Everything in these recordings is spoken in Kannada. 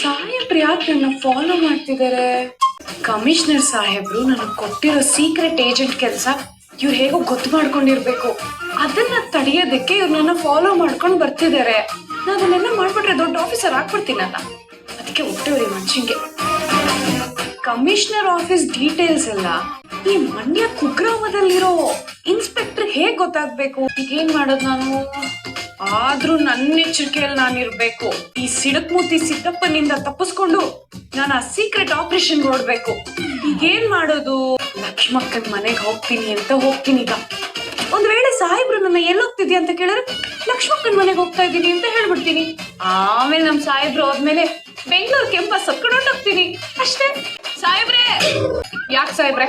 ಸಾಹೇಬ್ರು ಯಾಕೆ ನನ್ನ ಫಾಲೋ ಮಾಡ್ತಿದ್ದಾರೆ? ಕಮಿಷನರ್ ಸಾಹೇಬ್ರು ನನಗೆ ಕೊಟ್ಟಿರೋ ಸೀಕ್ರೆಟ್ ಏಜೆಂಟ್ ಕೆಲಸ ಇವ್ರು ಹೇಗೋ ಗೊತ್ತು ಮಾಡ್ಕೊಂಡಿರ್ಬೇಕು. ಅದನ್ನ ತಡೆಯೋದಕ್ಕೆ ಇವ್ರು ನನ್ನ ಫಾಲೋ ಮಾಡ್ಕೊಂಡು ಬರ್ತಿದ್ದಾರೆ. ನಾನು ಅದನ್ನೆಲ್ಲ ಮಾಡ್ಬಿಟ್ರೆ ದೊಡ್ಡ ಆಫೀಸರ್ ಆಗ್ಬಿಡ್ತೀನಲ್ಲ. ಅದಕ್ಕೆ ಹುಟ್ಟವ್ರಿ ಮನುಷ್ಯಂಗೆ. ಕಮಿಷನರ್ ಆಫೀಸ್ ಡೀಟೇಲ್ಸ್ ಎಲ್ಲ ಈ ಮಂಡ್ಯ ಕುಗ್ರಾಮದಲ್ಲಿರೋ ಇನ್ಸ್ಪೆಕ್ಟರ್ ಹೇಗ್ ಗೊತ್ತಾಗ್ಬೇಕು? ಈಗೇನ್ ಮಾಡೋದು ನಾನು? ಆದ್ರೂ ನನ್ನ ಎಚ್ಚರಿಕೆಯಲ್ಲಿ ನಾನಿರ್ಬೇಕು. ಈ ಸಿಡಕ್ಮೂತಿ ಸಿದ್ದಪ್ಪನಿಂದ ತಪ್ಪಿಸ್ಕೊಂಡು ನಾನು ಆ ಸೀಕ್ರೆಟ್ ಆಪರೇಷನ್ ನೋಡ್ಬೇಕು. ಈಗೇನ್ ಮಾಡೋದು? ಲಕ್ಷ್ಮಕ್ಕನ್ ಮನೆಗೆ ಹೋಗ್ತೀನಿ ಅಂತ ಹೋಗ್ತೀನಿ. ಈಗ ಒಂದ್ ವೇಳೆ ಸಾಹೇಬ್ರು ನನ್ನ ಎಲ್ಲಿ ಹೋಗ್ತಿದ್ಯಾ ಅಂತ ಕೇಳಿದ್ರೆ ಲಕ್ಷ್ಮಕ್ಕನ್ ಮನೆಗೆ ಹೋಗ್ತಾ ಇದ್ದೀನಿ ಅಂತ ಹೇಳ್ಬಿಡ್ತೀನಿ. ಆಮೇಲೆ ನಮ್ ಸಾಹೇಬ್ರು ಹೋದ್ಮೇಲೆ ಬೆಂಗಳೂರು ಕೆಂಪಸ್ ಹತ್ಕೊಂಡು ಹೋಗ್ತೀನಿ ಅಷ್ಟೇ. ಸಾಹೇಬ್ರೆ, ಯಾಕೆ ಸಾಹೇಬ್ರೆ,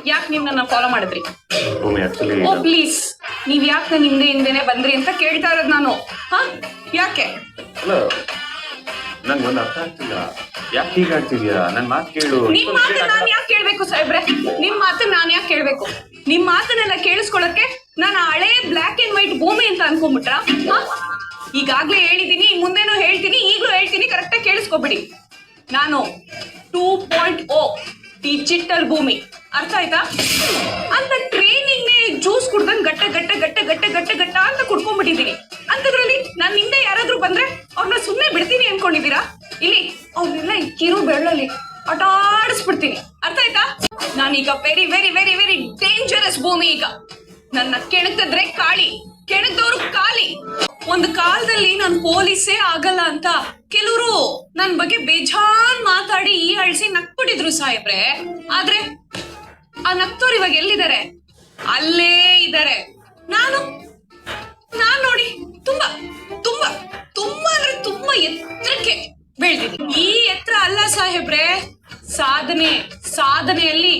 ಯಾಕೆ ನೀವ್ ನನ್ನ ಫಾಲೋ ಮಾಡಿದ್ರಿ? ಓ ಪ್ಲೀಸ್, ನೀವ್ ಯಾಕೆ ನನ್ನ ಹಿಂದೆನೆ ಬಂದ್ರಿ ಅಂತ ಕೇಳ್ತಾ ಇರೋದು ನಾನು. ಹಾ, ಯಾಕೆ? ನನ್ಗೊಂದು ಅರ್ಥ ಆಗ್ತಿಲ್ಲ. ಯಾಕೆ ಹೀಗಾಡ್ತಿದ್ಯಾ? ನನ್ ಮಾತು ಕೇಳು. ನಿಮ್ ಮಾತು ನಾನ್ ಯಾಕೆ ಕೇಳ್ಬೇಕು ಸಾಹೇಬ್ರೆ? ನಿಮ್ ಮಾತು ನಾನ್ ಯಾಕೆ ಕೇಳ್ಬೇಕು? ನಿಮ್ ಮಾತನ್ನೆಲ್ಲ ಕೇಳಿಸ್ಕೊಳಕ್ಕೆ ನಾನು ಹಳೆ ಬ್ಲಾಕ್ ಅಂಡ್ ವೈಟ್ ಭೂಮಿ ಅಂತ ಅನ್ಕೊಂಡ್ಬಿಟ್ರ? ಈಗಾಗ್ಲೇ ಹೇಳಿದೀನಿ, ಮುಂದೇನು ಹೇಳ್ತೀನಿ, ಈಗ್ಲೂ ಹೇಳ್ತೀನಿ, ಕರೆಕ್ಟಾಗಿ ಕೇಳಿಸ್ಕೊಬಿಡಿ. ನಾನು 2.0 ಡಿಜಿಟಲ್ ಭೂಮಿ, ಅರ್ಥ ಆಯ್ತಾ? ಅಂತ ಟ್ರೈನಿಂಗ್ ಜ್ಯೂಸ್ ಕುಡ್ದಂಗ್ ಗಟ್ಟ ಗಟ್ಟ ಗಟ್ಟ ಗಟ್ಟ ಗಟ್ಟ ಗಟ್ಟ ಅಂತ ಕುಡ್ಕೊಂಡ್ಬಿಟ್ಟಿದೀನಿ. ಅಂತದ್ರಲ್ಲಿ ನನ್ನ ಹಿಂದೆ ಯಾರಾದ್ರೂ ಬಂದ್ರೆ ಅವ್ರನ್ನ ಸುಮ್ನೆ ಬಿಡ್ತೀನಿ ಅನ್ಕೊಂಡಿದೀರಾ? ಇಲ್ಲಿ ಅವ್ರನ್ನೆಲ್ಲ ಕಿರು ಬೆಳ್ಳಲ್ಲಿ ಆಟಾಡಿಸ್ಬಿಡ್ತೀನಿ, ಅರ್ಥ ಆಯ್ತಾ? ನಾನೀಗ very very very very dangerous ಭೂಮಿ. ಈಗ ನನ್ನ ಕೆಣಕಿದ್ರೆ ಕಾಳಿ, ಕೆಣಕ್ದವ್ರು ಕಾಲಿ. ಒಂದು ಕಾಲದಲ್ಲಿ ನಾನು ಪೊಲೀಸೇ ಆಗಲ್ಲ ಅಂತ ಕೆಲವರು ನನ್ ಬಗ್ಗೆ ಬೇಜಾನ್ ಮಾತಾಡಿ ಈ ಅಳಿಸಿ ನಕ್ಬಿಟ್ಟಿದ್ರು ಸಾಹೇಬ್ರೆ. ಆದ್ರೆ ಆ ನಕ್ತೋರು ಇವಾಗ ಎಲ್ಲಿದ್ದಾರೆ? ಅಲ್ಲೇ ಇದ್ದಾರೆ. ನಾನು ನೋಡಿ ತುಂಬಾ ತುಂಬಾ ತುಂಬಾ ಅಂದ್ರೆ ತುಂಬಾ ಎತ್ತರಕ್ಕೆ ಬೆಳೆದಿದ್ದೀನಿ. ಈ ಎತ್ತರ ಅಲ್ಲ ಸಾಹೇಬ್ರೆ, ಸಾಧನೆಯಲ್ಲಿ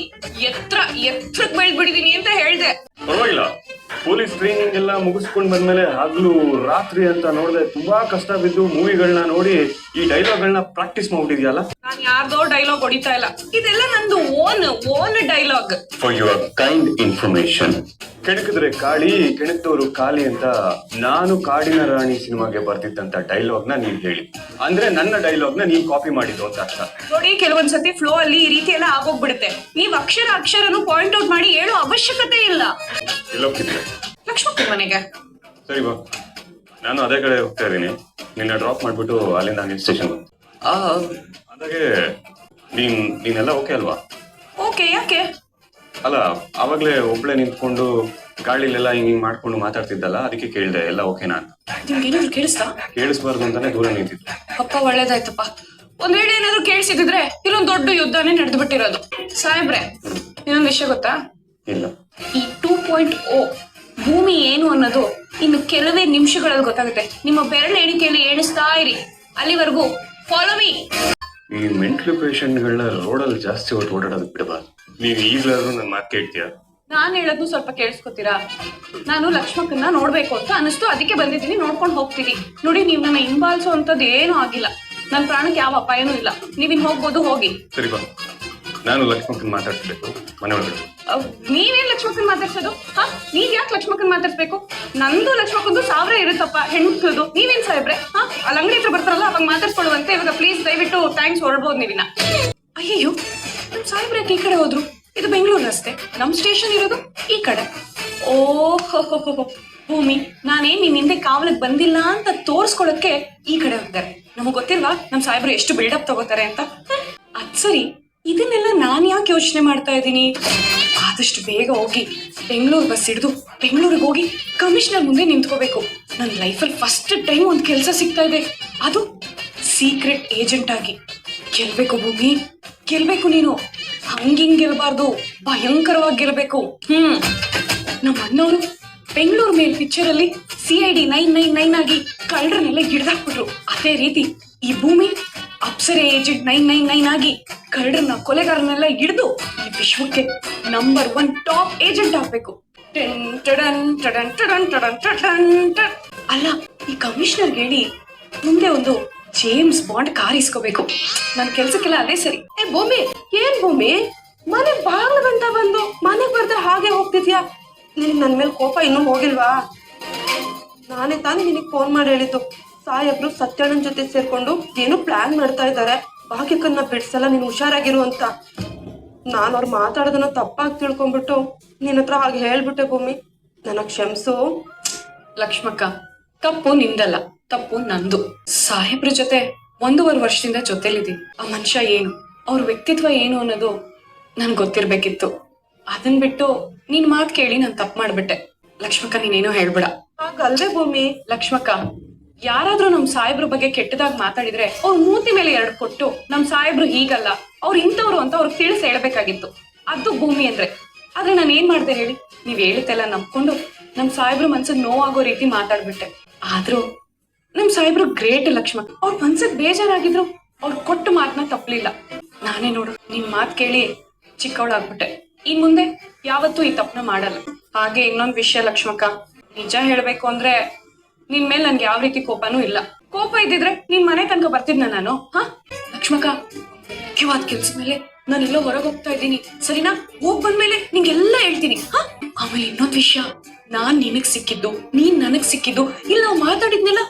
ಎತ್ತರಕ್ಕೆ ಬೆಳೆದ್ಬಿಟ್ಟಿದೀನಿ ಅಂತ ಹೇಳ್ದೆ. ಪರವಾಗಿಲ್ಲ, ಪೊಲೀಸ್ ಟ್ರೈನಿಂಗ್ ಎಲ್ಲ ಮುಗಿಸ್ಕೊಂಡ್ ಬಂದ್ಮೇಲೆ ಹಗ್ಲು ರಾತ್ರಿ ಅಂತ ನೋಡ್ದೆ ತುಂಬಾ ಕಷ್ಟ ಬಿದ್ದು ಮೂವಿಗಳನ್ನ ನೋಡಿ ಈ ಡೈಲಾಗ್ಗಳನ್ನ ಪ್ರಾಕ್ಟೀಸ್ ಮಾಡ್ಬಿಟ್ಟಿದ್ಯಲ್ಲ. ನಾನು ಯಾರ್ದೋ ಡೈಲಾಗ್ ಹೊಡಿತಾ ಇಲ್ಲ, ಇದೆಲ್ಲ ನಂದು own dialogue. For your kind information, ಕೆಣಕಿದ್ರೆ ಕಾಳಿ, ಕೆಣಕ್ದವ್ರು ಖಾಲಿ ಅಂತ ನಾನು ಕಾಡಿನ ರಾಣಿ ಸಿನಿಮಾಗೆ ಬರ್ತಿದ್ದಂತ ಡೈಲಾಗ್ ನ ನೀವ್ ಹೇಳಿ. ಅಂದ್ರೆ ನನ್ನ ಡೈಲಾಗ್ ನ ನೀವ್ ಕಾಪಿ ಮಾಡಿದ್ದು ಅಂತ ಅರ್ಥ. ನೋಡಿ, ಕೆಲವೊಂದ್ಸತಿ ಫ್ಲೋ ಅಲ್ಲಿ ಈ ರೀತಿ ಎಲ್ಲ ಆಗೋಗ್ಬಿಡುತ್ತೆ. ನೀವ್ ಅಕ್ಷರನು ಪಾಯಿಂಟ್ ಔಟ್ ಮಾಡಿ ಹೇಳೋ ಅವಶ್ಯಕತೆ ಇಲ್ಲ. ಎಲ್ಲೋಗ್ತಿದ್ರೆ? ಲಕ್ಷ್ಮಕ್ಕನ ಮನೆಗೆ. ಸರಿ ಬಾ, ನಾನು ಅದೇ ಕಡೆ ಹೋಗ್ತಾ ಇದೀನಿ. ನಿನ್ನ ಡ್ರಾಪ್ ಮಾಡ್ಬಿಟ್ಟು ಅಲ್ಲಿಂದ ಹಂಗೆ ಸ್ಟೇಷನ್ ಬಂದು. ಅದಾಗೆ ನೀನೆಲ್ಲ ಓಕೆ ಅಲ್ವಾ? ಓಕೆ, ಯಾಕೆ? ಅಲ್ಲ, ಅವಾಗ್ಲೇ ಒಬ್ಳೆ ನಿಂತ್ಕೊಂಡು ಗಾಳಿಲೆಲ್ಲ ಹಿಂಗ್ ಮಾಡ್ಕೊಂಡು ಮಾತಾಡ್ತಿದ್ದಲ್ಲ, ಅದಕ್ಕೆ ಕೇಳ್ದೆ ಎಲ್ಲ ಓಕೆನಾ ಅಂತ. ನಿಮ್ಗೇನಾದ್ರು ಕೇಳಿಸ್ತಾ? ಕೇಳಿಸ್ಬಾರ್ದು ಅಂತಾನೆ ದೂರ ನಿಂತಿದ್ದು. ಅಪ್ಪ ಒಳ್ಳೇದಾಯ್ತಪ್ಪ. ಒಂದ್ ವೇಳೆ ಏನಾದ್ರು ಕೇಳಿಸಿದ್ರೆ ಇಲ್ಲೊಂದ್ ದೊಡ್ಡ ಯುದ್ಧನೇ ನಡೆದು ಬಿಟ್ಟಿರೋದು. ಸಾಹೇಬ್ರೆ, ಇನ್ನೊಂದ್ ವಿಷಯ ಗೊತ್ತಾ? ಇಲ್ಲ. ಈ 2.0 ಭೂಮಿ ಏನು ಅನ್ನೋದು ಇನ್ನು ಕೆಲವೇ ನಿಮಿಷಗಳಲ್ಲಿ ಗೊತ್ತಾಗುತ್ತೆ. ನಿಮ್ಮ ಬೆರಳು ಎಣಿಕೆಯಲ್ಲಿ ಎಣಿಸ್ತಾ ಇರಿ. ಅಲ್ಲಿವರೆಗೂ ಫಾಲೋ ಮೀ. ಈ ಮೆಂಟಲ್ ಪೇಷಂಟ್ಗಳನ್ನ ರೋಡಲ್ಲಿ ಜಾಸ್ತಿ ಹೊತ್ತು ಓಡಾಡೋದು ಬಿಡಬಾರ್ದು. ನೀವ್ ಈಗ್ಲಾದ್ರೂ ನನ್ ಮಾತು ಕೇಳ್ತೀಯಾ? ನಾನ್ ಹೇಳೋದು ಸ್ವಲ್ಪ ಕೇಳಿಸ್ಕೊತೀರಾ? ನಾನು ಲಕ್ಷ್ಮಕ್ಕನ್ನ ನೋಡ್ಬೇಕು ಅಂತ ಅನಿಸ್ತು, ಅದಕ್ಕೆ ಬಂದಿದ್ದೀನಿ. ನೋಡ್ಕೊಂಡು ಹೋಗ್ತೀನಿ. ನೋಡಿ, ನೀವ್ ನನ್ನ ಹಿಂಬಾಲಿಸೋ ಅಂತದ್ದು ಏನೂ ಆಗಿಲ್ಲ. ನನ್ ಪ್ರಾಣಕ್ಕೆ ಯಾವ ಅಪಾಯನೂ ಇಲ್ಲ. ನೀವಿನ್ ಹೋಗ್ಬೋದು, ಹೋಗಿ. ಸರಿ ಬಾ, ನಾನು ಲಕ್ಷ್ಮಕ್ಕನ್ ಮಾತಾಡ್ಸ್ಬೇಕು ಮನೆ ಒಳಗಡೆ. ನೀವೇನ್ ಲಕ್ಷ್ಮಕ್ಕನ್ ಮಾತಾಡ್ಸೋದು? ನೀವ್ ಯಾಕೆ ಲಕ್ಷ್ಮಕ್ಕನ್ ಮಾತಾಡ್ಸ್ಬೇಕು? ನಂದು ಲಕ್ಷ್ಮಕ್ಕಂದು 1000 ಇರುತ್ತಪ್ಪ ಹೆಣ್ಮಕ್ಳದು. ನೀವೇನ್ ಸಾಹೇಬ್ರೆ ಅಲ್ಲಿ ಅಂಗಡಿ ಹತ್ರ ಬರ್ತಾರಲ್ಲ ಅವಾಗ ಮಾತಾಡ್ಸ್ಕೊಳ್ಳುವಂತೆ. ಇವಾಗ ಪ್ಲೀಸ್ ದಯವಿಟ್ಟು ಥ್ಯಾಂಕ್ಸ್ ಹೊರಡ್ಬೋದು ನೀವಿನ. ಅಯ್ಯೋ, ನಮ್ ಸಾಹೇಬ್ರೆ ಈ ಕಡೆ ಹೋದ್ರು. ಇದು ಬೆಂಗಳೂರು ರಸ್ತೆ, ನಮ್ ಸ್ಟೇಷನ್ ಇರೋದು ಈ ಕಡೆ. ಓಹೋ ಭೂಮಿ, ನಾನೇನ್ ನಿನ್ ಹಿಂದೆ ಕಾವಲಿಗೆ ಬಂದಿಲ್ಲ ಅಂತ ತೋರ್ಸ್ಕೊಳಕ್ಕೆ ಈ ಕಡೆ ಹೋಗ್ತಾರೆ. ನಮಗ್ ಗೊತ್ತಿಲ್ವಾ ನಮ್ ಸಾಹೇಬ್ರು ಎಷ್ಟು ಬಿಲ್ಡಪ್ ತಗೋತಾರೆ ಅಂತ? ಅದ್ ಸರಿ, ಇದನ್ನೆಲ್ಲ ನಾನ್ ಯಾಕೆ ಯೋಚನೆ ಮಾಡ್ತಾ ಇದ್ದೀನಿ? ಆದಷ್ಟು ಬೇಗ ಹೋಗಿ ಬೆಂಗಳೂರು ಬಸ್ ಹಿಡಿದು ಬೆಂಗಳೂರಿಗೆ ಹೋಗಿ ಕಮಿಷನರ್ ಮುಂದೆ ನಿಂತ್ಕೋಬೇಕು. ನನ್ನ ಲೈಫಲ್ಲಿ ಫಸ್ಟ್ ಟೈಮ್ ಒಂದು ಕೆಲಸ ಸಿಗ್ತಾ ಇದೆ, ಅದು ಸೀಕ್ರೆಟ್ ಏಜೆಂಟ್ ಆಗಿ. ಗೆಲ್ಬೇಕು ಭೂಮಿ, ಗೆಲ್ಬೇಕು ನೀನು. ಹಂಗಿಂಗ್ ಗೆಲ್ಬಾರ್ದು, ಭಯಂಕರವಾಗಿ ಗೆಲ್ಬೇಕು. ನಮ್ಮ ಅಣ್ಣವರು ಬೆಂಗಳೂರು ಮೇಲ್ ಪಿಕ್ಚರ್ ಅಲ್ಲಿ CID 999 ಆಗಿ ಕಳ್ಳರನ್ನೆಲ್ಲ ಹಿಡ್ದಾಕ್ಬಿಟ್ರು. ಅದೇ ರೀತಿ ಈ ಭೂಮಿ ಅಪ್ಸರೆ ಏಜೆಂಟ್ 999 ಆಗಿ ಕಳ್ಳರನ್ನ ಕೊಲೆಗಾರನೆಲ್ಲ ಹಿಡಿದು ಈ ವಿಶ್ವಕ್ಕೆ ನಂಬರ್ 1 ಟಾಪ್ ಏಜೆಂಟ್ ಆಗ್ಬೇಕು. ಅಲ್ಲ, ಈ ಕಮಿಷನರ್ ಹೇಳಿ ಮುಂದೆ ಒಂದು ಜೇಮ್ಸ್ ಬಾಂಡ್ ಕಾರ್ ಇಸ್ಕೋಬೇಕು. ನನ್ ಕೆಲ್ಸಕ್ಕೆಲ್ಲ ಅದೇ ಸರಿ. ಭೂಮಿ, ಏನ್ ಭೂಮಿ, ಮನೆ ಬಾಗ್ಲ ಗಂಟ ಬಂದು ಮನೆಗ್ ಬರ್ದೆ ಹಾಗೆ ಹೋಗ್ತಿದ್ಯಾ? ನಿನ್ ನನ್ ಮೇಲೆ ಕೋಪ ಇನ್ನೂ ಹೋಗಿಲ್ವಾ? ನಾನೇ ತಾನೇ ನಿನಗ್ ಫೋನ್ ಮಾಡಿ ಹೇಳಿದ್ದು ಸಾಹೇಬ್ರು ಸತ್ಯಣ್ಣನ್ ಜೊತೆ ಸೇರ್ಕೊಂಡು ಏನೋ ಪ್ಲಾನ್ ಮಾಡ್ತಾ ಇದ್ದಾರೆ, ಭಾಗ್ಯಕ್ಕನ್ನ ಬಿಡ್ಸಲ್ಲ, ನೀನು ಹುಷಾರಾಗಿರು ಅಂತ. ನಾನು ಅವ್ರು ಮಾತಾಡೋದನ್ನ ತಪ್ಪಾಗಿ ತಿಳ್ಕೊಂಡ್ಬಿಟ್ಟು ನಿನ್ನ ಹತ್ರ ಹಾಗೆ ಹೇಳ್ಬಿಟ್ಟೆ ಭೂಮಿ, ನನಗ್ ಕ್ಷಮಿಸು. ಲಕ್ಷ್ಮಕ್ಕ, ತಪ್ಪು ನಿಂದಲ್ಲ, ತಪ್ಪು ನಂದು. ಸಾಹೇಬ್ರ ಜೊತೆ 1.5 ವರ್ಷದಿಂದ ಜೊತೆಲಿದ್ದೀನಿ. ಆ ಮನುಷ್ಯ ಏನು, ಅವ್ರ ವ್ಯಕ್ತಿತ್ವ ಏನು ಅನ್ನೋದು ನನ್ಗೆ ಗೊತ್ತಿರ್ಬೇಕಿತ್ತು. ಅದನ್ ಬಿಟ್ಟು ನಿನ್ ಮಾತ್ ಕೇಳಿ ನಾನ್ ತಪ್ಪು ಮಾಡ್ಬಿಟ್ಟೆ. ಲಕ್ಷ್ಮಕ್ಕ, ನೀನೇನೋ ಹೇಳ್ಬೇಡ. ಹಾಗಲ್ವೇ ಭೂಮಿ? ಲಕ್ಷ್ಮಕ್ಕ, ಯಾರಾದ್ರೂ ನಮ್ ಸಾಹೇಬ್ರ ಬಗ್ಗೆ ಕೆಟ್ಟದಾಗಿ ಮಾತಾಡಿದ್ರೆ ಅವ್ರ ಮೂತಿ ಮೇಲೆ 2 ಕೊಟ್ಟು ನಮ್ ಸಾಹೇಬ್ರು ಹೀಗಲ್ಲ, ಅವ್ರು ಇಂಥವ್ರು ಅಂತ ಅವ್ರಿಗೆ ತಿಳಿಸಿ ಹೇಳ್ಬೇಕಾಗಿತ್ತು. ಅದು ಭೂಮಿ ಅಂದ್ರೆ. ಆದ್ರೆ ನಾನು ಏನ್ ಮಾಡ್ದೆ ಹೇಳಿ? ನೀವ್ ಹೇಳಿದ್ದೆಲ್ಲ ನಂಬ್ಕೊಂಡು ನಮ್ ಸಾಹೇಬ್ರು ಮನ್ಸಿಗೆ ನೋವಾಗೋ ರೀತಿ ಮಾತಾಡ್ಬಿಟ್ಟೆ. ಆದ್ರೂ ನಮ್ ಸಾಹೇಬ್ರು ಗ್ರೇಟ್ ಲಕ್ಷ್ಮಕ್ಕ. ಅವ್ರ ಮನ್ಸಿಗೆ ಬೇಜಾರಾಗಿದ್ರು ಅವ್ರು ಕೊಟ್ಟು ಮಾತನ್ನ ತಪ್ಪಲಿಲ್ಲ. ನಾನೇ ನೋಡು ನಿನ್ ಮಾತ್ ಕೇಳಿ ಚಿಕ್ಕವಳಾಗ್ಬಿಟ್ಟೆ. ಇನ್ ಮುಂದೆ ಯಾವತ್ತೂ ಈ ತಪ್ಪನ ಮಾಡಲ್ಲ. ಹಾಗೆ ಇನ್ನೊಂದ್ ವಿಷಯ ಲಕ್ಷ್ಮಕ್ಕ, ನಿಜ ಹೇಳ್ಬೇಕು ಅಂದ್ರೆ ನಿನ್ ಮೇಲೆ ನನ್ಗೆ ಯಾವ ರೀತಿ ಕೋಪನೂ ಇಲ್ಲ. ಕೋಪ ಇದ್ದಿದ್ರೆ ನಿನ್ ಮನೆ ತನಕ ಬರ್ತಿದ್ನ ನಾನು. ಲಕ್ಷ್ಮಕ್ಕ, ಮುಖ್ಯವಾದ ಕೆಲ್ಸದ ಮೇಲೆ ನಾನೆಲ್ಲೋ ಹೊರಗೆ ಹೋಗ್ತಾ ಇದ್ದೀನಿ, ಸರಿನಾ? ಹೋಗ್ ಬಂದ್ಮೇಲೆ ನಿಂಗೆಲ್ಲ ಹೇಳ್ತೀನಿ. ಆಮೇಲೆ ಇನ್ನೊಂದ್ ವಿಷಯ, ನಾನ್ ನಿನಗ್ ಸಿಕ್ಕಿದ್ದು, ನೀನ್ ನನಗ್ ಸಿಕ್ಕಿದ್ದು, ಇಲ್ಲ ನಾವು ಮಾತಾಡಿದ್ನೆಲ್ಲ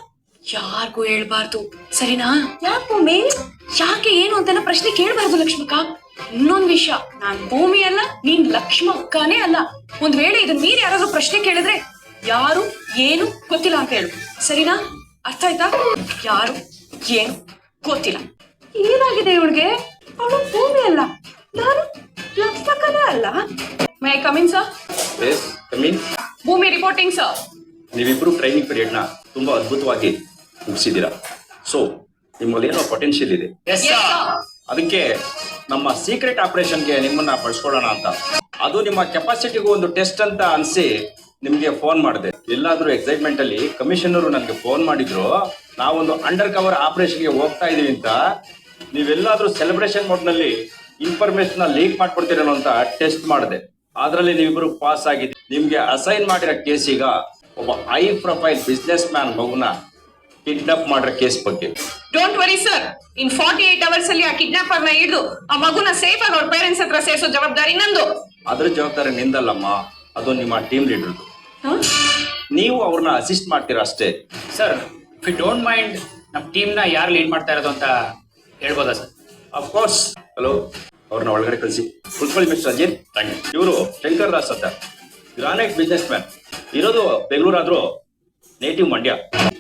ಯಾರಿಗೂ ಹೇಳ್ಬಾರ್ದು, ಸರಿನಾ? ಯಾಕೆ ಭೂಮಿ? ಯಾಕೆ ಏನು ಅಂತೆಲ್ಲ ಪ್ರಶ್ನೆ ಕೇಳ್ಬಾರ್ದು ಲಕ್ಷ್ಮಕ್ಕ. ಇನ್ನೊಂದ್ ವಿಷಯ, ನಾನ್ ಭೂಮಿ ಅಲ್ಲ, ನೀನ್ ಲಕ್ಷ್ಮಕ್ಕನೇ ಅಲ್ಲ. ಒಂದ್ ವೇಳೆ ಇದನ್ ಮೀರಿ ಯಾರಾದ್ರೂ ಪ್ರಶ್ನೆ ಕೇಳಿದ್ರೆ ಯಾರು ಏನು ಗೊತ್ತಿಲ್ಲ ಅಂತ ಹೇಳು, ಸರಿನಾ? ಅರ್ಥ ಆಯ್ತಾ? ಯಾರು ಏನು ಗೊತ್ತಿಲ್ಲ. ಏನಾಗಿದೆ ಇವಳಿಗೆ? ಅವಳು ಭೂಮಿ ಅಲ್ಲ, ನಾನು ಲಕ್ಷ್ಮಕ್ಕನೇ ಅಲ್ಲ. May I come in sir? Yes, come in. Bhoomi reporting sir. ನೀವಿಬ್ರು ಟ್ರೈನಿಂಗ್ ಪೀರಿಯಡ್ನ ತುಂಬಾ ಅದ್ಭುತವಾಗಿ ಮುಗಿಸಿದ್ದೀರಾ. ಸೊ ನಿಮ್ಮಲ್ಲಿ ಏನೋ ಪೊಟೆನ್ಷಿಯಲ್ ಇದೆ. ಅದಕ್ಕೆ ನಮ್ಮ ಸೀಕ್ರೆಟ್ ಆಪರೇಷನ್ಗೆ ನಿಮ್ಮನ್ನ ಬಳಸ್ಕೊಳ್ಳೋಣ ಅಂತ, ಅದು ನಿಮ್ಮ ಕೆಪಾಸಿಟಿಗೂ ಒಂದು ಟೆಸ್ಟ್ ಅಂತ ಅನ್ಸಿ ನಿಮ್ಗೆ ಫೋನ್ ಮಾಡಿದೆ. ಎಲ್ಲಾದ್ರೂ ಎಕ್ಸೈಟ್ಮೆಂಟ್ ಅಲ್ಲಿ ಕಮಿಷನರು ನನಗೆ ಫೋನ್ ಮಾಡಿದ್ರು, ನಾವೊಂದು ಅಂಡರ್ ಕವರ್ ಆಪರೇಷನ್ಗೆ ಹೋಗ್ತಾ ಇದೀವಿ ಅಂತ. ನೀವೆಲ್ಲಾದ್ರೂ ಸೆಲೆಬ್ರೇಷನ್ ಮೋಡ್ ನಲ್ಲಿ ಇನ್ಫಾರ್ಮೇಶನ್ ಲೀಕ್ ಮಾಡ್ಕೊಡ್ತೀರೇನೋ ಅಂತ ಟೆಸ್ಟ್ ಮಾಡಿದೆ. ಅದ್ರಲ್ಲಿ ನೀವಿಬ್ರು ಪಾಸ್ ಆಗಿದ್ದೀವಿ. ನಿಮ್ಗೆ ಅಸೈನ್ ಮಾಡಿರೋ ಕೇಸ್ ಈಗ ಒಬ್ಬ ಹೈ ಪ್ರೊಫೈಲ್ ಬಿಸ್ನೆಸ್ ಮ್ಯಾನ್ ಮಗುನ ಕಿಡ್ನಾಪ್ ಮಾಡಿರೋ ಕೇಸ್ ಬಗ್ಗೆ. Don't worry sir, in 48 hours ಅಲ್ಲಿ ಆ ಕಿಡ್ನಾಪರ್ ನ ಹಿಡಿದು ಆ ಮಗುನ ಸೇಫ್ ಆಗಿ ಅವ್ರ ಪೇರೆಂಟ್ಸ್ ಹತ್ರ ಸೇರಿಸೋ ಜವಾಬ್ದಾರಿ ನಂದು. ಅದ್ರ ಜವಾಬ್ದಾರಿ ನಿಂದಲ್ಲಮ್ಮ, ಅದು ನಿಮ್ಮ ಟೀಮ್ ಲೀಡರ್. ನೀವು ಅವ್ರನ್ನ ಅಸಿಸ್ಟ್ ಮಾಡ್ತೀರಾ ಅಷ್ಟೇ. Sir, if you don't mind, ನಮ್ಮ ಟೀಮ್ನ ಯಾರು ಲೀಡ್ ಮಾಡ್ತಾ ಇರೋದು ಅಂತ ಹೇಳ್ಬೋದಾ ಸರ್? Of course. ಹಲೋ, ಅವ್ರನ್ನ ಒಳಗಡೆ ಕಳಿಸಿ. Principal mister Ajit. Thank you. ಇವರು ಶಂಕರ್ ದಾಸ್ ಅಂತ, ಗ್ರಾನೈಟ್ ಬಿಸ್ನೆಸ್ ಮ್ಯಾನ್. ಇರೋದು ಬೆಂಗಳೂರಾದ್ರೂ ನೇಟಿವ್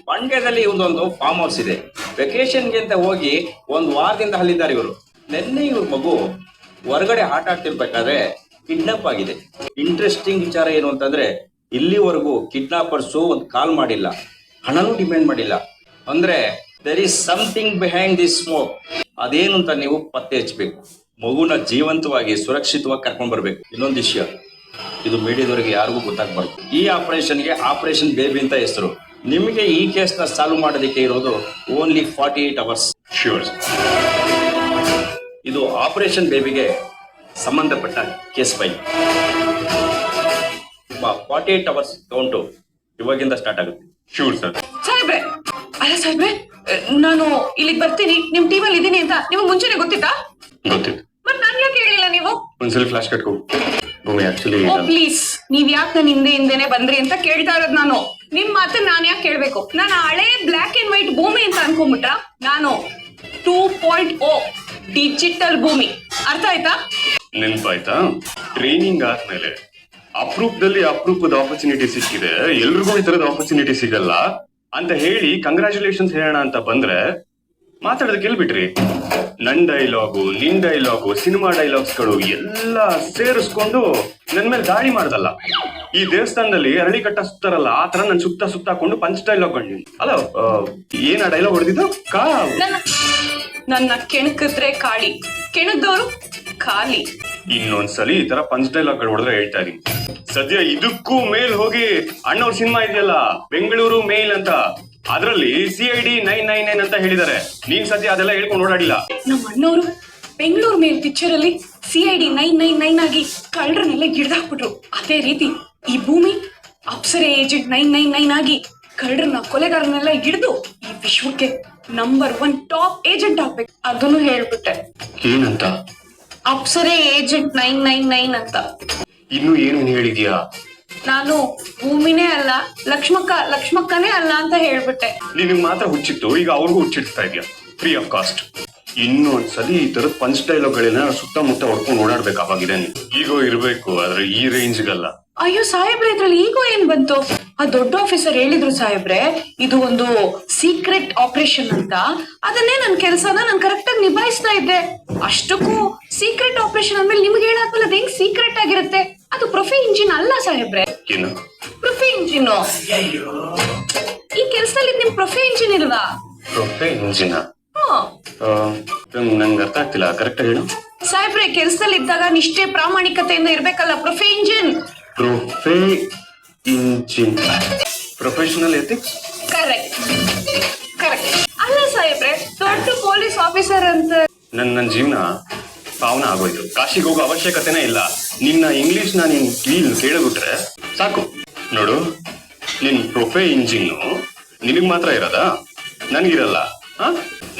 ಮಂಡ್ಯದಲ್ಲಿ ಇವ್ರದೊಂದು ಫಾರ್ಮ್ ಹೌಸ್ ಇದೆ. ವೆಕೇಶನ್ಗೆ ಅಂತ ಹೋಗಿ 1 ವಾರದಿಂದ ಅಲ್ಲಿದ್ದಾರೆ ಇವರು. ನಿನ್ನೆ ಇವ್ರ ಮಗು ಹೊರಗಡೆ ಆಟ ಆಡ್ತಿರ್ಬೇಕಾದ್ರೆ ಕಿಡ್ನಾಪ್ ಆಗಿದೆ. ಇಂಟ್ರೆಸ್ಟಿಂಗ್ ವಿಚಾರ ಏನು ಅಂತಂದ್ರೆ, ಇಲ್ಲಿವರೆಗೂ ಕಿಡ್ನಾಪರ್ಸು ಒಂದು ಕಾಲ್ ಮಾಡಿಲ್ಲ, ಹಣನೂ ಡಿಮ್ಯಾಂಡ್ ಮಾಡಿಲ್ಲ. ಅಂದ್ರೆ there is something behind this smoke. ಅದೇನು ಅಂತ ನೀವು ಪತ್ತೆ ಹಚ್ಚಬೇಕು. ಮಗುನ ಜೀವಂತವಾಗಿ ಸುರಕ್ಷಿತವಾಗಿ ಕರ್ಕೊಂಡ್ ಬರ್ಬೇಕು. ಇನ್ನೊಂದು ವಿಷಯ, ಇದು ಮೀಡಿಯಾದವರಿಗೆ ಯಾರಿಗೂ ಗೊತ್ತಾಗ್ಬಾರ್ದು. ಈ ಆಪರೇಷನ್ಗೆ ಆಪರೇಷನ್ ಬೇಬಿ ಅಂತ ಹೆಸರು. ನಿಮಗೆ ಈ ಕೇಸ್ನ ಸಾಲ್ವ್ ಮಾಡೋದಕ್ಕೆ ಇರೋದು ಓನ್ಲಿ 48 ಅವರ್ಸ್. ಶ್ಯೂರ್. ಇದು ಆಪರೇಷನ್ ಬೇಬಿಗೆ ಸಂಬಂಧಪಟ್ಟ ಕೇಸ್ ಫೈಲ್. ನಿಮ್ಮ 48 ಅವರ್ಸ್ ಕೌಂಟು ಇವಾಗಿಂದ ಸ್ಟಾರ್ಟ್ ಆಗುತ್ತೆ. Sure sir. ಸಾಹೇಬ್ರೆ, ಅಲ್ಲ ಸಾಹೇಬ್ರೆ, ನಾನು ಇಲ್ಲಿಗೆ ಬರ್ತೀನಿ, ನಿಮ್ ಟೀಮಲ್ಲಿ ಇದ್ದೀನಿ ಅಂತ ನಿಮ್ಗೆ ಮುಂಚೆನೆ ಗೊತ್ತಿತ್ತಾ? ಗೊತ್ತಿತ್ತು. ಮತ್ ನನ್ ಯಾಕೆ ಹೇಳಿಲ್ಲ ನೀವು? ಒಂದ್ಸಲಿ ಫ್ಲಾಶ್ ಕಟ್ಕೋ ಭೂಮಿ. ಆಕ್ಚುಲಿ ಓ ಪ್ಲೀಸ್, ನೀವ್ ಯಾಕೆ ನನ್ನ ಹಿಂದೆನೆ ಬಂದ್ರಿ ಅಂತ ಕೇಳ್ತಾ ಇರೋದು ನಾನು. ನಿಮ್ ಮಾತನ್ನ ನಾನ್ ಯಾಕೆ ಕೇಳ್ಬೇಕು? ನಾನು ಹಳೆ ಬ್ಲಾಕ್ ಅಂಡ್ ವೈಟ್ ಭೂಮಿ ಅಂತ ಅನ್ಕೊಂಡ್ಬಿಟ್ರ? ನಾನು 2.0 ಡಿಜಿಟಲ್ ಭೂಮಿ. ಅರ್ಥ ಆಯ್ತಾ? ನೆನ್ಪಾಯ್ತಾ? ಟ್ರೈನಿಂಗ್ ಆದ್ಮೇಲೆ ಅಪರೂಪದಲ್ಲಿ ಅಪರೂಪದ ಆಪರ್ಚುನಿಟಿ ಸಿಕ್ಕಿದೆ, ಎಲ್ರಿಗೂ ಈ ತರದ ಆಪರ್ಚುನಿಟಿ ಸಿಗಲ್ಲ ಅಂತ ಹೇಳಿ ಕಂಗ್ರಾಚುಲೇಷನ್ಸ್ ಹೇಳೋಣ ಅಂತ ಬಂದ್ರೆ ಮಾತಾಡೋದಕ್ಕೆ ಎಲ್ಬಿಟ್ರಿ? ನನ್ ಡೈಲಾಗು, ನಿನ್ ಡೈಲಾಗು, ಸಿನಿಮಾ ಡೈಲಾಗ್ಸ್ಗಳು ಎಲ್ಲ ಸೇರಿಸ್ಕೊಂಡು ನನ್ ಮೇಲೆ ದಾಳಿ ಮಾಡ್ದಲ್ಲ. ಈ ದೇವಸ್ಥಾನದಲ್ಲಿ ಅರಳಿ ಕಟ್ಟ ಸುತ್ತಾರಲ್ಲ, ಆ ತರ ನನ್ ಸುತ್ತ ಹಾಕೊಂಡು ಪಂಚ್ ಡೈಲಾಗ್ ಬಂದಿ ಅಲ್ಲ. ಏನ್ ಆ ಡೈಲಾಗ್ ಹೊಡೆದಿದ್ದು? ನನ್ನ ಕೆಣಕಿದ್ರೆ ಕಾಳಿ, ಕೆಣಕ್ದವ್ರು ಖಾಲಿ. ಇನ್ನೊಂದ್ಸಲಿ ಈ ತರ ಪಂಚ್ ಡೈಲಾಗ್ಗಳು ಹೊಡೆದ್ರೆ ಹೇಳ್ತಾ ಇದೀನಿ. ಸದ್ಯ ಇದಕ್ಕೂ ಮೇಲ್ ಹೋಗಿ ಅಣ್ಣವ್ರ ಸಿನಿಮಾ ಇದೆಯಲ್ಲ, ಬೆಂಗಳೂರು ಮೇಲ್ ಅಂತ, ಅದ್ರಲ್ಲಿ CID 999 ಅಂತ ಹೇಳಿದ್ದಾರೆ. ನೀನ್ ಸದ್ಯ ಅದೆಲ್ಲ ಹೇಳ್ಕೊಂಡು ಓಡಾಡಿಲ್ಲ. ನಮ್ಮ ಅಣ್ಣವರು ಬೆಂಗಳೂರು ಮೇಲ್ ಪಿಕ್ಚರ್ ಅಲ್ಲಿ CID 999 ಆಗಿ ಕಳ್ಳರನ್ನೆಲ್ಲ ಹಿಡ್ದಾಕ್ಬಿಟ್ರು. ಅದೇ ರೀತಿ ಈ ಭೂಮಿ ಅಪ್ಸರೆ ಏಜೆಂಟ್ 999 ಆಗಿ ಕಳ್ಳರನ್ನ, ಕೊಲೆಗಾರನ್ನೆಲ್ಲ ಹಿಡಿದು ಈ ವಿಶ್ವಕ್ಕೆ ನಂಬರ್ 1 ಟಾಪ್ ಏಜೆಂಟ್ ಆಗ್ಬೇಕು. ಅದನ್ನು ಹೇಳ್ಬಿಟ್ಟೆ. ಏನಂತ? ಅಪ್ಸರೆ ಏಜೆಂಟ್ 999 ಅಂತ. ಇನ್ನು ಏನೇನ್ ಹೇಳಿದ್ಯಾ? ನಾನು ಭೂಮಿನೇ ಅಲ್ಲ ಲಕ್ಷ್ಮಕ್ಕನೇ ಅಲ್ಲ ಅಂತ ಹೇಳ್ಬಿಟ್ಟೆ. ನಿನಗ್ ಮಾತ್ರ ಹುಚ್ಚಿತ್ತು, ಈಗ ಅವ್ರಿಗೂ ಹುಚ್ಚಿಡ್ತಾ ಇದೆಯಾ ಫ್ರೀ ಆಫ್ ಕಾಸ್ಟ್. ಇನ್ನೊಂದ್ಸಲಿ ಈ ತರದ ಪಂಚ್ ಡೈಲಾಗ್ಗಳನ್ನ ಸುತ್ತಮುತ್ತ ಹೊಡ್ಕೊಂಡು ಓಡಾಡ್ಬೇಕಾಗಿದೆ. ಈಗೋ ಇರ್ಬೇಕು, ಆದ್ರೆ ಈ ರೇಂಜ್ಗಲ್ಲ. ಅಯ್ಯೋ ಸಾಹೇಬ್ರೆ, ಇದ್ರಲ್ಲಿ ಈಗೋ ಏನ್ ಬಂತು? ಆ ದೊಡ್ಡ ಆಫೀಸರ್ ಹೇಳಿದ್ರು ಸಾಹೇಬ್ರೆ, ಇದು ಒಂದು ಸೀಕ್ರೆಟ್ ಆಪರೇಷನ್ ಅಂತ. ಅದನ್ನೇ ನನ್ ಕೆಲ್ಸನ ನಾನು ಕರೆಕ್ಟ್ ಆಗಿ ನಿಭಾಯಿಸ್ತಾ ಇದ್ದೆ. ಅಷ್ಟಕ್ಕೂ ಸೀಕ್ರೆಟ್ ಆಪರೇಷನ್ ಅಂದ್ಮೇಲೆ ನಿಮ್ಗೆ ಹೇಳಾದ್ಮೇಲೆ ಅದು ಹೆಂಗ್ ಸೀಕ್ರೆಟ್ ಆಗಿರುತ್ತೆ? ಅದು ಪ್ರೊಫಿ ಇಂಜಿನ್ ಅಲ್ಲ ಸಾಹೇಬ್ರೆ. ಏನು ಪ್ರೊಫಿ ಇಂಜಿನ್. ಈ ಕೆಲ್ಸದಲ್ಲಿ ನಿಮ್ ಪ್ರೊಫಿ ಇಂಜಿನ್ ಇಲ್ವಾ? ಪ್ರೊಫೆ ಇಂಜಿನ? ನಂಗೆ ಅರ್ಥ ಆಗ್ತಿಲ್ಲ, ಕರೆಕ್ಟ್ ಹೇಳು. ಸಾಹೇಬ್ರೆ, ಕೆಲ್ಸದಲ್ಲಿ ಇದ್ದಾಗ ನಿಷ್ಠೆ ಪ್ರಾಮಾಣಿಕತೆಯಿಂದ ಇರ್ಬೇಕಲ್ಲ. ಪ್ರೊಫಿ ಇಂಜಿನ್. ಪ್ರೊಫೆ ಇಂಜಿನ್, ಪ್ರೊಫೆಷನಲ್ ಎಥಿಕ್ಸ್. ಕರೆಕ್ಟ್. ಅಲ್ಲ ಸಾಹೇಬ್ರೆ, ದೊಡ್ಡ ಪೊಲೀಸ್ ಆಫೀಸರ್ ಅಂತ. ನನ್ನ ಜೀವನ ಪಾವನ ಆಗೋಯ್ತು. ಕಾಶಿಗೆ ಹೋಗೋ ಅವಶ್ಯಕತೆನೇ ಇಲ್ಲ. ನಿನ್ನ ಇಂಗ್ಲಿಷ್ ನೀನ್ ಕೇಳಿಬಿಟ್ರೆ ಸಾಕು. ನೋಡು, ನಿನ್ ಪ್ರೊಫೆ ಇಂಜಿನ್ನು ನಿನಗ್ ಮಾತ್ರ ಇರೋದಾ? ನನ್ಗಿರಲ್ಲ.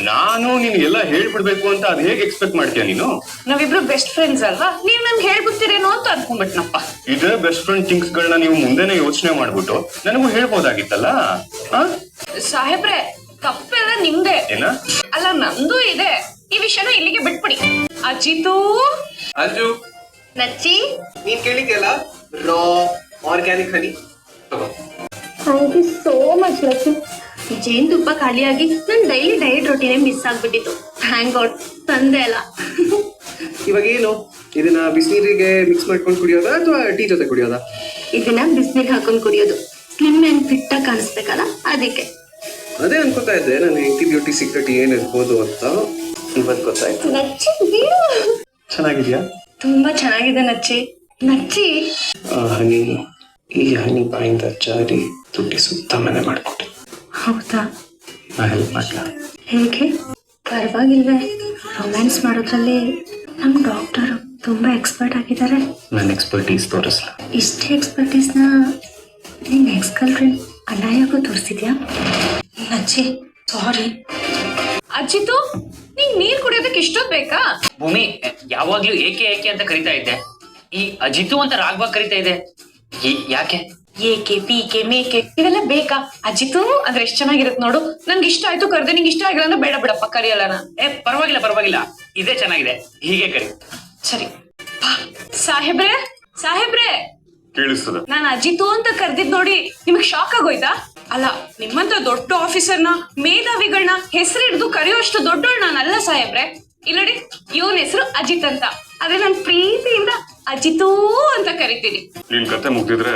ನಾನು ನಿನ್ಗೆಲ್ಲ ಹೇಳ್ಬಿಡ್ಬೇಕು ಅಂತ ಅದ್ ಹೇಗೆ ಎಕ್ಸ್ಪೆಕ್ಟ್ ಮಾಡ್ತೀಯ ನೀನು? ನಾವಿಬ್ರು ಬೆಸ್ಟ್ ಫ್ರೆಂಡ್ಸ್ ಅಲ್ವಾ? ನೀವ್ ನನ್ಗೆ ಹೇಳ್ಬಿಡ್ತೀರೇನೋ ಅಂತ ಅನ್ಕೊಂಡ್ಬಿಟ್ನಪ್ಪ. ಇದೇ ಬೆಸ್ಟ್ ಫ್ರೆಂಡ್ ಥಿಂಗ್ಸ್ ಗಳನ್ನ ನೀವು ಮುಂದೆನೆ ಯೋಚನೆ ಮಾಡ್ಬಿಟ್ಟು ನನಗೂ ಹೇಳ್ಬೋದಾಗಿತ್ತಲ್ಲ. ಸಾಹೇಬ್ರೆ, ತಪ್ಪೆಲ್ಲ ನಿಮ್ದೆ. ಏನ? ಅಲ್ಲ, ನಂದು ಇದೆ. ಈ ವಿಷಯನ ಇಲ್ಲಿಗೆ ಬಿಟ್ಬಿಡಿ. ಅಜಿತು, ಅಂಜು, ನಚ್ಚಿ, ನೀನ್ ಕೇಳಿದ್ಯಲ್ಲ raw organic honey. Thank you so much Lakshmi. ಜೇನುತುಪ್ಪ ಖಾಲಿಯಾಗಿ ನನ್ನ ಡೈಲಿ ಡಯಟ್ ರೊಟೀನೇ ಮಿಸ್ ಆಗ್ಬಿಟ್ಟಿತ್ತು. ಥ್ಯಾಂಕ್ ಗಾಡ್ ತಂದೆ ಅಲ್ಲ. ಇವಾಗ ಏನು ಇದನ್ನ ಬಿಸಿನೀರಿಗೆ ಮಿಕ್ಸ್ ಮಾಡ್ಕೊಂಡು ಕುಡಿಯೋದಾ ಅಥವಾ ಟೀ ಜೊತೆ ಕುಡಿಯೋದಾ? ಇದನ್ನ ಬಿಸಿನೀರಿಗೆ ಹಾಕೊಂಡು ಕುಡಿಯೋದು. ಸ್ಲಿಮ್ ಅಂಡ್ ಫಿಟ್ ಆಗಿ ಕಾಣಿಸ್ಬೇಕಲ್ಲ, ಅದಕ್ಕೆ. ಅದೇ ಅನ್ಕೋತಾ ಇದ್ದೆ, ನನ್ನ ಹೆಂಡತಿ ಬ್ಯೂಟಿ ಸೀಕ್ರೆಟ್ ಏನಿರ್ಬೋದು ಅಂತ. ಇವತ್ತು ಗೊತ್ತಾಯ್ತು. ನಚ್ಚಿ ಬೀಳು. ಚೆನ್ನಾಗಿದ್ಯಾ? ತುಂಬಾ ಚೆನ್ನಾಗಿದೆ ನಚ್ಚಿ. ನಚ್ಚಿ, ಹನಿ, ಈ ಹನಿ ಬಾಯಿಂದ ಜಾರಿ ತುಟಿ ಸುತ್ತ ಮನೆ ಮಾಡ್ಕೊಟ್ಟೆ. ಹೌದಾ? ನಾ ಹೆಲ್ಪ್ ಮಾಡ್ಲಾ? ಹೇಗೆ? ಪರವಾಗಿಲ್ವೇ? ರೊಮ್ಯಾನ್ಸ್ ಮಾಡೋದ್ರಲ್ಲಿ ನಮ್ಮ ಡಾಕ್ಟರು ತುಂಬಾ ಎಕ್ಸ್ಪರ್ಟ್ ಆಗಿದ್ದಾರೆ. ನನ್ನ ಎಕ್ಸ್ಪರ್ಟೀಸ್ ತೋರಿಸ್ಲಾ? ಇಷ್ಟೇ ಎಕ್ಸ್ಪರ್ಟೀಸ್ನ ನಿನ್ನ ಎಕ್ಸ್ ಗರ್ಲ್ಫ್ರೆಂಡ್ ಅನಾಯಾಗೂ ತೋರಿಸಿದ್ಯಾ? ನಚ್ಚಿ, ಸಾರಿ. ಅಜಿತು, ನೀನ್ ನೀರ್ ಕುಡಿಯೋದಕ್ಕೆ ಇಷ್ಟೊತ್ ಬೇಕಾ? ಭೂಮಿ ಯಾವಾಗ್ಲೂ ಏಕೆ ಅಂತ ಕರಿತಾ ಇದ್ದೆ. ಈ ಅಜಿತು ಅಂತ ರಾಗವಾಗಿ ಕರಿತಾ ಇದೆ. ಯಾಕೆ? ಏಕೆ, ಪೀಕೆ, ಮೇಕೆ ಇವೆಲ್ಲ ಬೇಕಾ? ಅಜಿತು ಅಂದ್ರೆ ಎಷ್ಟ್ ಚೆನ್ನಾಗಿರುತ್ತೆ ನೋಡು. ನನ್ಗೆ ಇಷ್ಟ ಆಯ್ತು ಕರ್ದೆ, ನಿಂಗೆ ಇಷ್ಟ ಆಗಿಲ್ಲ ಅಂದ್ರೆ ಬೇಡ ಬಿಡಪ್ಪ, ಕರಿಯಲ್ಲ ನಾನು. ಪರವಾಗಿಲ್ಲ, ಇದೇ ಚೆನ್ನಾಗಿದೆ, ಹೀಗೆ ಕರಿ. ಸರಿ. ಸಾಹೇಬ್ರೆ, ಕೇಳಿಸ್ತದ? ನಾನು ಅಜಿತು ಅಂತ ಕರ್ದಿದ್ ನೋಡಿ ನಿಮಗ್ ಶಾಕ್ ಆಗೋಯ್ತಾ? ಅಲ್ಲ, ನಿಮ್ಮಂತ ದೊಡ್ಡ ಆಫೀಸರ್ನ, ಮೇಧಾವಿಗಳನ್ನ ಹೆಸರು ಹಿಡಿದು ಕರೆಯುವಷ್ಟು ದೊಡ್ಡೋಳು ನಾನಲ್ಲ ಸಾಹೇಬ್ರೆ. ಇಲ್ಲಡಿ, ಇವನ್ ಹೆಸರು ಅಜಿತ್ ಅಂತ. ಆದ್ರೆ ನಾನು ಪ್ರೀತಿಯಿಂದ ಅಜಿತೂ ಅಂತ ಕರಿತೀನಿ. ನಿನ್ ಕತೆ ಮುಗ್ದಿದ್ರೆ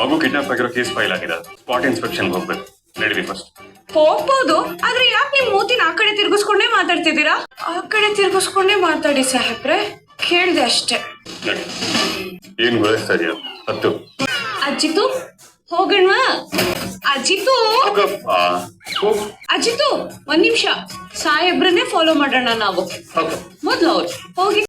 ಮಗು ಕಿಡ್ನಾಪ್ ಆಗಿರೋ ಕೇಸ್ ಫೈಲ್ ಆಗಿದೆ. ಸ್ಪಾಟ್ ಇನ್ಸ್ಪೆಕ್ಷನ್ ಹೋಗ್ಬೇಕು. ನಡೀರಿ ಫಸ್ಟ್. ಹೋಗ್ಬೋದು, ಆದ್ರೆ ಯಾಕೆ ನಿಮ್ ಮೂತಿನ ಆ ಕಡೆ ತಿರ್ಗಿಸ್ಕೊಂಡೇ ಮಾತಾಡ್ತಿದ್ದೀರಾ? ಆ ಕಡೆ ತಿರ್ಗಿಸ್ಕೊಂಡೇ ಮಾತಾಡಿ ಸಾಹೇಬ್ರೆ, ಕೇಳ್ದೆ ಅಷ್ಟೇ. ನಡಿ. ಏನ್ ಗೊಳಿಸ್ತಾ ಇದೆಯಾ? ಹತ್ತು. ಅಜಿತು, ಹೋಗಣ್ವಾ? ಅಜಿತು, ಹೋಗು. ಅಜಿತು, ಒಂದ್ ನಿಮಿಷ. ಸಾಹೇಬ್ರನ್ನೇ ಫಾಲೋ ಮಾಡೋಣ ನಾವು. ಮೊದ್ಲು ಅವ್ರು ಹೋಗಿ.